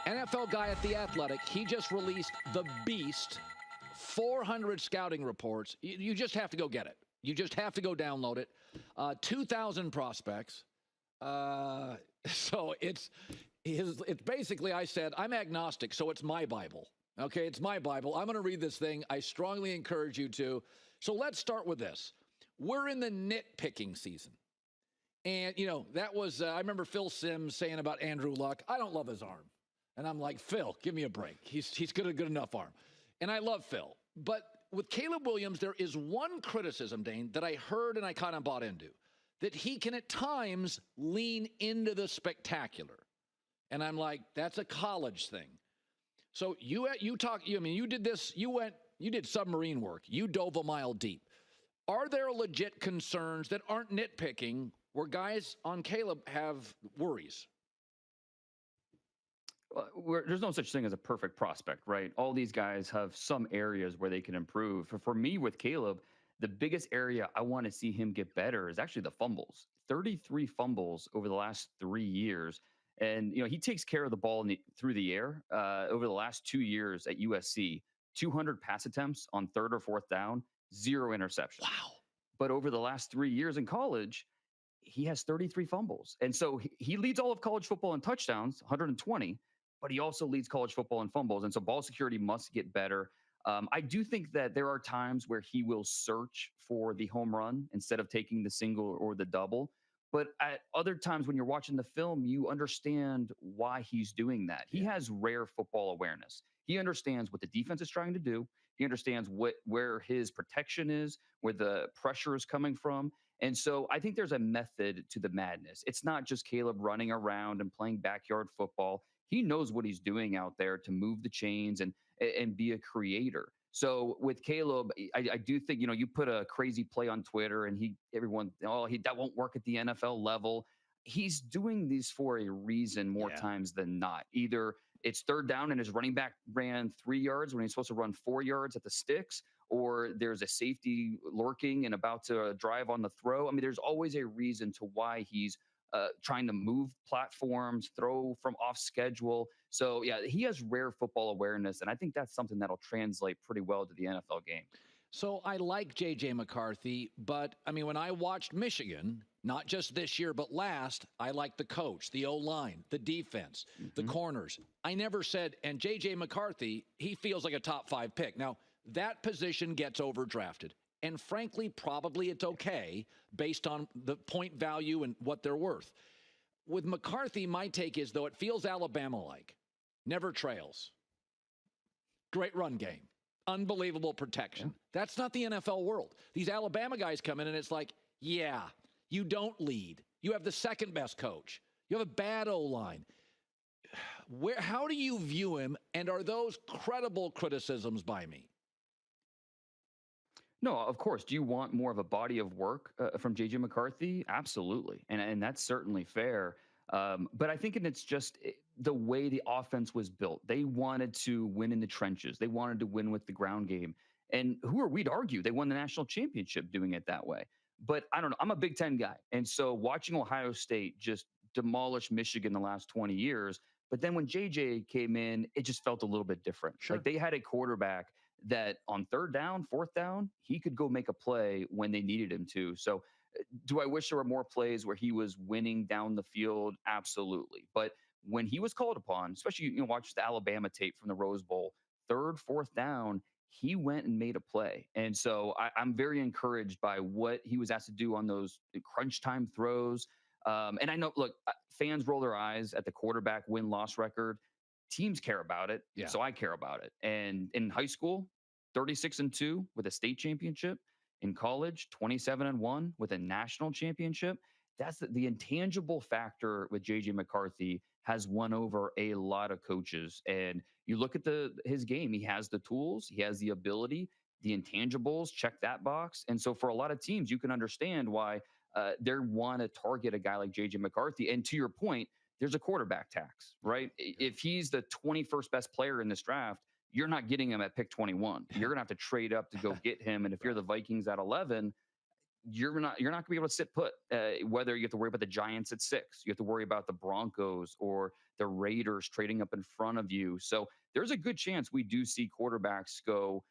NFL guy at The Athletic, he just released The Beast, 400 scouting reports. You just have to go get it. You just have to go download it. 2,000 prospects. So it's basically, I said, I'm agnostic, so it's my Bible. Okay, it's my Bible. I'm going to read this thing. I strongly encourage you to. So let's start with this. We're in the nitpicking season. And, that was, I remember Phil Simms saying about Andrew Luck, I don't love his arm. And I'm like, Phil, give me a break. He's got a good enough arm. And I love Phil. But with Caleb Williams, there is one criticism, Dane, that I heard and I kind of bought into, that he can at times lean into the spectacular. And I'm like, that's a college thing. So you did this, you did submarine work. You dove a mile deep. Are there legit concerns that aren't nitpicking where guys on Caleb have worries? There's no such thing as a perfect prospect, right? All these guys have some areas where they can improve. For me with Caleb, the biggest area I want to see him get better is actually the fumbles. 33 fumbles over the last 3 years. And, he takes care of the ball through the air. Over the last 2 years at USC, 200 pass attempts on third or fourth down, 0 interceptions. Wow. But over the last 3 years in college, he has 33 fumbles. And so he leads all of college football in touchdowns, 120, but he also leads college football in fumbles. And so ball security must get better. I do think that there are times where he will search for the home run instead of taking the single or the double. But at other times when you're watching the film, you understand why he's doing that. He has rare football awareness. He understands what the defense is trying to do. He understands where his protection is, where the pressure is coming from. And so I think there's a method to the madness. It's not just Caleb running around and playing backyard football. He knows what he's doing out there to move the chains and be a creator. So with Caleb, I do think, you put a crazy play on Twitter and that won't work at the NFL level. He's doing these for a reason more times than not. Either it's third down and his running back ran 3 yards when he's supposed to run 4 yards at the sticks, or there's a safety lurking and about to drive on the throw. I mean, there's always a reason to why he's trying to move platforms, throw from off schedule. So, he has rare football awareness, and I think that's something that'll translate pretty well to the NFL game. So I like J.J. McCarthy, but, when I watched Michigan, not just this year, but last, I liked the coach, the O-line, the defense, the corners. I never said, and J.J. McCarthy, he feels like a top 5 pick. Now, that position gets overdrafted. And frankly, probably it's okay based on the point value and what they're worth. With McCarthy, my take is, though, it feels Alabama-like. Never trails. Great run game. Unbelievable protection. That's not the NFL world. These Alabama guys come in and it's like, you don't lead. You have the second best coach. You have a bad O-line. How do you view him, and are those credible criticisms by me? No, of course. Do you want more of a body of work from J.J. McCarthy? Absolutely. And that's certainly fair. But I think it's just the way the offense was built. They wanted to win in the trenches. They wanted to win with the ground game. And who are we to argue? They won the national championship doing it that way. But I don't know. I'm a Big Ten guy. And so watching Ohio State just demolish Michigan the last 20 years. But then when J.J. came in, it just felt a little bit different. Sure. Like they had a quarterback that on third down, fourth down, he could go make a play when they needed him to. So do I wish there were more plays where he was winning down the field? Absolutely. But when he was called upon, especially, watch the Alabama tape from the Rose Bowl, third, fourth down, he went and made a play. And so I'm very encouraged by what he was asked to do on those crunch time throws. And I know, look, fans roll their eyes at the quarterback win-loss record. Teams care about it, so I care about it. And in high school, 36-2 with a state championship. In college, 27-1 with a national championship. That's the intangible factor with J.J. McCarthy has won over a lot of coaches. And you look at his game, he has the tools, he has the ability, the intangibles, check that box. And so for a lot of teams, you can understand why they want to target a guy like J.J. McCarthy. And to your point, there's a quarterback tax, right? If he's the 21st best player in this draft, you're not getting him at pick 21. You're going to have to trade up to go get him. And if you're the Vikings at 11, you're not going to be able to sit put. Whether you have to worry about the Giants at 6, you have to worry about the Broncos or the Raiders trading up in front of you. So there's a good chance we do see quarterbacks go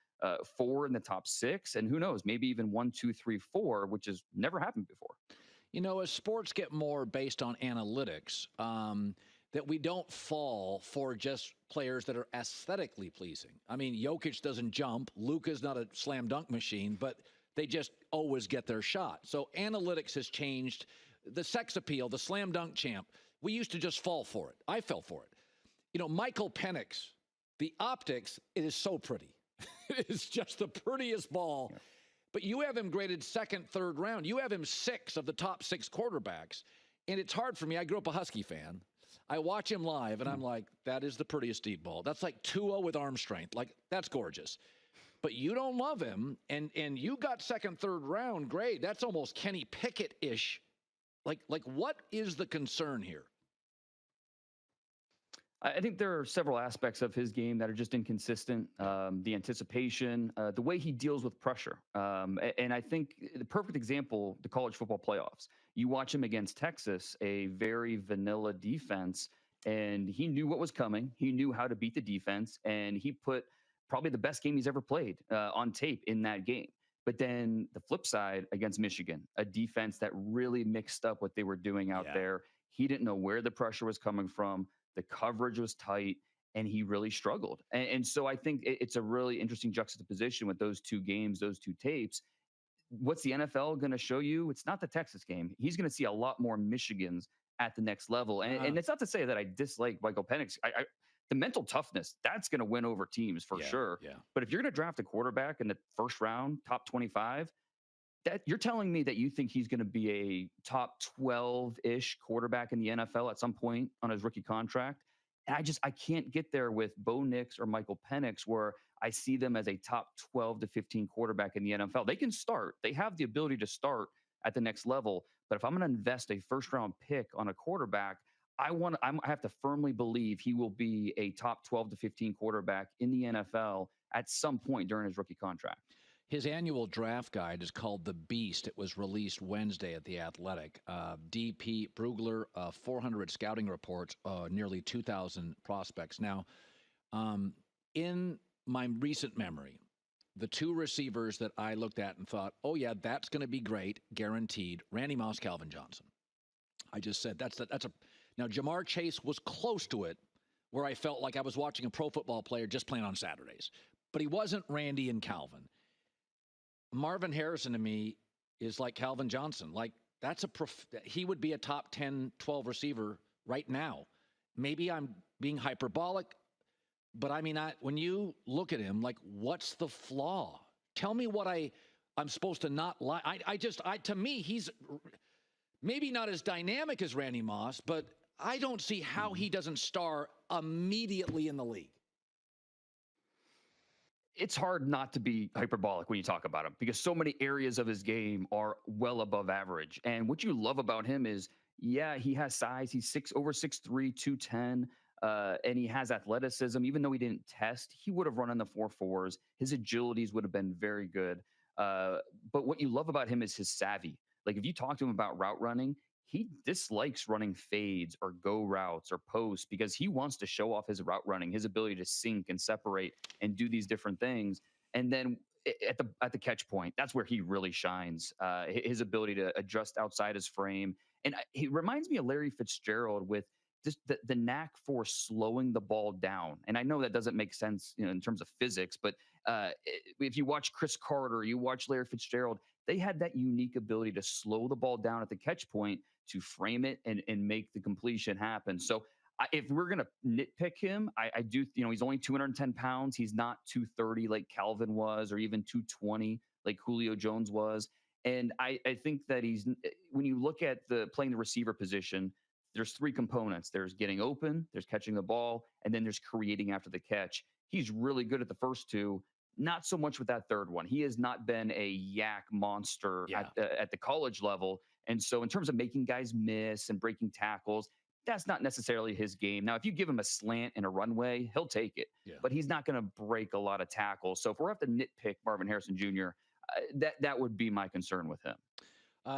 4 in the top 6, and who knows, maybe even 1, 2, 3, 4, which has never happened before. As sports get more based on analytics, that we don't fall for just players that are aesthetically pleasing. I mean, Jokic doesn't jump. Luka's not a slam dunk machine, but they just always get their shot. So analytics has changed. The sex appeal, the slam dunk champ, we used to just fall for it. I fell for it. Michael Penix, the optics, it is so pretty. It's just the prettiest ball. Yeah. But you have him graded 2nd, 3rd round. You have him 6 of the top 6 quarterbacks. And it's hard for me. I grew up a Husky fan. I watch him live, and I'm like, that is the prettiest deep ball. That's like Tua with arm strength. Like, that's gorgeous. But you don't love him, and you got 2nd, 3rd round grade. That's almost Kenny Pickett-ish. Like what is the concern here? I think there are several aspects of his game that are just inconsistent. The anticipation, the way he deals with pressure. And I think the perfect example, the college football playoffs. You watch him against Texas, a very vanilla defense, and he knew what was coming. He knew how to beat the defense, and he put probably the best game he's ever played on tape in that game. But then the flip side against Michigan, a defense that really mixed up what they were doing out there. He didn't know where the pressure was coming from. The coverage was tight, and he really struggled. And so I think it's a really interesting juxtaposition with those 2 games, those 2 tapes. What's the NFL going to show you? It's not the Texas game. He's going to see a lot more Michigans at the next level. And it's not to say that I dislike Michael Penix. The mental toughness, that's going to win over teams for sure. Yeah. But if you're going to draft a quarterback in the 1st round, top 25, that you're telling me that you think he's going to be a top 12-ish quarterback in the NFL at some point on his rookie contract. And I can't get there with Bo Nix or Michael Penix, where I see them as a top 12 to 15 quarterback in the NFL. They can start. They have the ability to start at the next level. But if I'm going to invest a 1st-round pick on a quarterback, I have to firmly believe he will be a top 12 to 15 quarterback in the NFL at some point during his rookie contract. His annual draft guide is called The Beast. It was released Wednesday at The Athletic. DP Brugler, 400 scouting reports, nearly 2,000 prospects. Now, in my recent memory, the 2 receivers that I looked at and thought, oh, yeah, that's going to be great, guaranteed, Randy Moss, Calvin Johnson. I just said that's a – now, Jamar Chase was close to it, where I felt like I was watching a pro football player just playing on Saturdays. But he wasn't Randy and Calvin. Marvin Harrison to me is like Calvin Johnson. Like he would be a top 10, 12 receiver right now. Maybe I'm being hyperbolic, but I mean, when you look at him, like, what's the flaw? Tell me what I'm supposed to not like. To me, he's maybe not as dynamic as Randy Moss, but I don't see how he doesn't star immediately in the league. It's hard not to be hyperbolic when you talk about him, because so many areas of his game are well above average. And what you love about him is, yeah, he has size. He's over 6'3", 210, and he has athleticism. Even though he didn't test, he would have run in the 4.4s. His agilities would have been very good. But what you love about him is his savvy. Like, if you talk to him about route running, he dislikes running fades or go routes or posts, because he wants to show off his route running, his ability to sink and separate and do these different things. And then at the catch point, that's where he really shines. His ability to adjust outside his frame. And he reminds me of Larry Fitzgerald with just the knack for slowing the ball down. And I know that doesn't make sense, in terms of physics, but if you watch Chris Carter, you watch Larry Fitzgerald, they had that unique ability to slow the ball down at the catch point to frame it and make the completion happen. So if we're going to nitpick him, I do, he's only 210 pounds. He's not 230 like Calvin was, or even 220 like Julio Jones was. And I think that when you look at playing the receiver position, there's 3 components. There's getting open, there's catching the ball, and then there's creating after the catch. He's really good at the first 2. Not so much with that 3rd one. He has not been a yak monster at the college level. And so in terms of making guys miss and breaking tackles, that's not necessarily his game. Now, if you give him a slant and a runway, he'll take it. Yeah. But he's not going to break a lot of tackles. So if we're have to nitpick Marvin Harrison Jr., that would be my concern with him.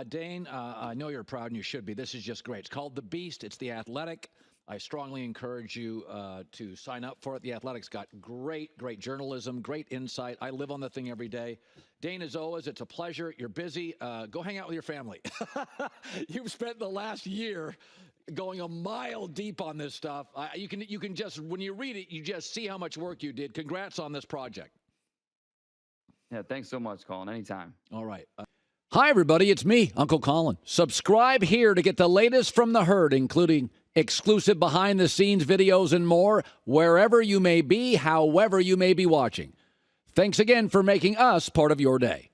Dane, I know you're proud and you should be. This is just great. It's called The Beast. It's The Athletic. I strongly encourage you to sign up for it. The Athletic's got great journalism, great insight. I live on the thing every day. Dane, as always, it's a pleasure. You're busy. Go hang out with your family. You've spent the last year going a mile deep on this stuff. You can just, when you read it, you just see how much work you did. Congrats on this project. Yeah, thanks so much, Colin. Anytime. All right. Hi, everybody. It's me, Uncle Colin. Subscribe here to get the latest from the herd, including exclusive behind-the-scenes videos and more, wherever you may be, however you may be watching. Thanks again for making us part of your day.